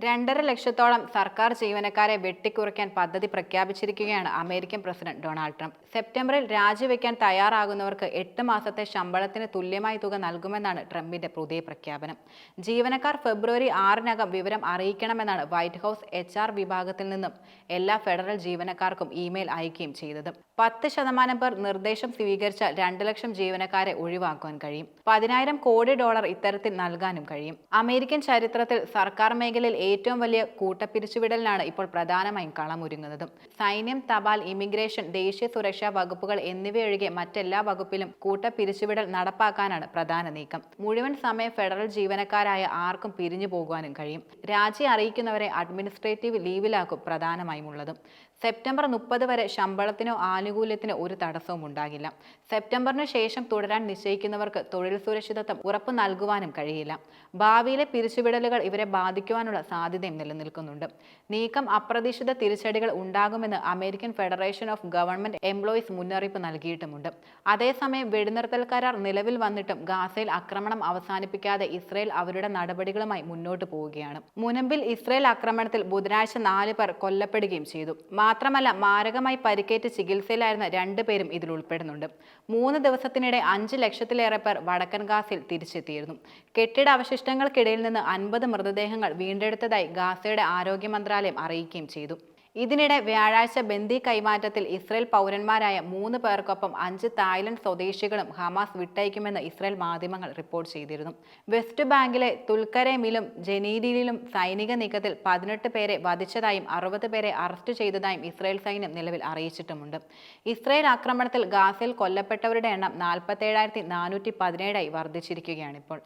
2.5 ലക്ഷത്തോളം സർക്കാർ ജീവനക്കാരെ വെട്ടിക്കുറയ്ക്കാൻ പദ്ധതി പ്രഖ്യാപിച്ചിരിക്കുകയാണ് അമേരിക്കൻ പ്രസിഡന്റ് ഡൊണാൾഡ് ട്രംപ്. സെപ്റ്റംബറിൽ രാജിവെക്കാൻ തയ്യാറാകുന്നവർക്ക് 8 മാസത്തെ ശമ്പളത്തിന് തുല്യമായ തുക നൽകുമെന്നാണ് ട്രംപിന്റെ പുതിയ പ്രഖ്യാപനം. ജീവനക്കാർ ഫെബ്രുവരി 6-നകം വിവരം അറിയിക്കണമെന്നാണ് വൈറ്റ് ഹൗസ് HR വിഭാഗത്തിൽ നിന്നും എല്ലാ ഫെഡറൽ ജീവനക്കാർക്കും ഇമെയിൽ അയക്കുകയും ചെയ്തത്. 10% പേർ നിർദ്ദേശം സ്വീകരിച്ചാൽ 2 ലക്ഷം ജീവനക്കാരെ ഒഴിവാക്കാൻ കഴിയും. $10,000 കോടി ഇത്തരത്തിൽ നൽകാനും കഴിയും. അമേരിക്കൻ ചരിത്രത്തിൽ സർക്കാർ മേഖലയിൽ ഏറ്റവും വലിയ കൂട്ടപ്പിരിച്ചുവിടലിനാണ് ഇപ്പോൾ പ്രധാനമായും കളമൊരുങ്ങുന്നത്. സൈന്യം, തപാൽ, ഇമിഗ്രേഷൻ, ദേശീയ സുരക്ഷാ വകുപ്പുകൾ എന്നിവയൊഴികെ മറ്റെല്ലാ വകുപ്പിലും കൂട്ടപ്പിരിച്ചുവിടൽ നടപ്പാക്കാനാണ് പ്രധാന നീക്കം. മുഴുവൻ സമയ ഫെഡറൽ ജീവനക്കാരായ ആർക്കും പിരിഞ്ഞു പോകുവാനും കഴിയും. രാജി അറിയിക്കുന്നവരെ അഡ്മിനിസ്ട്രേറ്റീവ് ലീവിലാക്കും പ്രധാനമായും ഉള്ളത്. സെപ്റ്റംബർ 30 വരെ ശമ്പളത്തിനോ ആനുകൂല്യത്തിനോ ഒരു തടസ്സവും ഉണ്ടാകില്ല. സെപ്റ്റംബറിന് ശേഷം തുടരാൻ നിശ്ചയിക്കുന്നവർക്ക് തൊഴിൽ സുരക്ഷിതത്വം ഉറപ്പു നൽകുവാനും കഴിയില്ല. ഭാവിയിലെ പിരിച്ചുവിടലുകൾ ഇവരെ ബാധിക്കുവാനുള്ള സാധ്യതയും നിലനിൽക്കുന്നുണ്ട്. നീക്കം അപ്രതീക്ഷിത തിരിച്ചടികൾ ഉണ്ടാകുമെന്ന് American federation of government employees മുന്നറിയിപ്പ് നൽകിയിട്ടുമുണ്ട്. അതേസമയം വെടിനിർത്തൽ കരാർ നിലവിൽ വന്നിട്ടും ഗാസയിൽ ആക്രമണം അവസാനിപ്പിക്കാതെ ഇസ്രയേൽ അവരുടെ നടപടികളുമായി മുന്നോട്ട് പോവുകയാണ്. മുനമ്പിൽ ഇസ്രയേൽ ആക്രമണത്തിൽ ബുധനാഴ്ച 4 പേർ കൊല്ലപ്പെടുകയും ചെയ്തു. മാത്രമല്ല, മാരകമായി പരിക്കേറ്റ് ചികിത്സയിലായിരുന്ന 2 പേരും ഇതിൽ ഉൾപ്പെടുന്നുണ്ട്. 3 ദിവസത്തിനിടെ 5 ലക്ഷത്തിലേറെ പേർ വടക്കൻ ഗാസയിൽ തിരിച്ചെത്തിയിരുന്നു. കെട്ടിട അവശിഷ്ടങ്ങൾക്കിടയിൽ നിന്ന് 50 മൃതദേഹങ്ങൾ വീണ്ടെടുത്തതായി ഗാസയുടെ ആരോഗ്യ മന്ത്രാലയം അറിയിക്കുകയും ചെയ്തു. ഇതിനിടെ വ്യാഴാഴ്ച ബന്ദി കൈമാറ്റത്തിൽ ഇസ്രയേൽ പൗരന്മാരായ 3 പേർക്കൊപ്പം 5 തായ്ലൻഡ് സ്വദേശികളും ഹമാസ് വിട്ടയക്കുമെന്ന് ഇസ്രയേൽ മാധ്യമങ്ങൾ റിപ്പോർട്ട് ചെയ്തിരുന്നു. വെസ്റ്റ് ബാങ്കിലെ തുൽക്കരമിലും ജനീനിലും സൈനിക നീക്കത്തിൽ 18 പേരെ വധിച്ചതായും 60 പേരെ അറസ്റ്റ് ചെയ്തതായും ഇസ്രയേൽ സൈന്യം നിലവിൽ അറിയിച്ചിട്ടുമുണ്ട്. ഇസ്രയേൽ ആക്രമണത്തിൽ ഗാസയിൽ കൊല്ലപ്പെട്ടവരുടെ എണ്ണം 47,417 വർദ്ധിച്ചിരിക്കുകയാണിപ്പോൾ.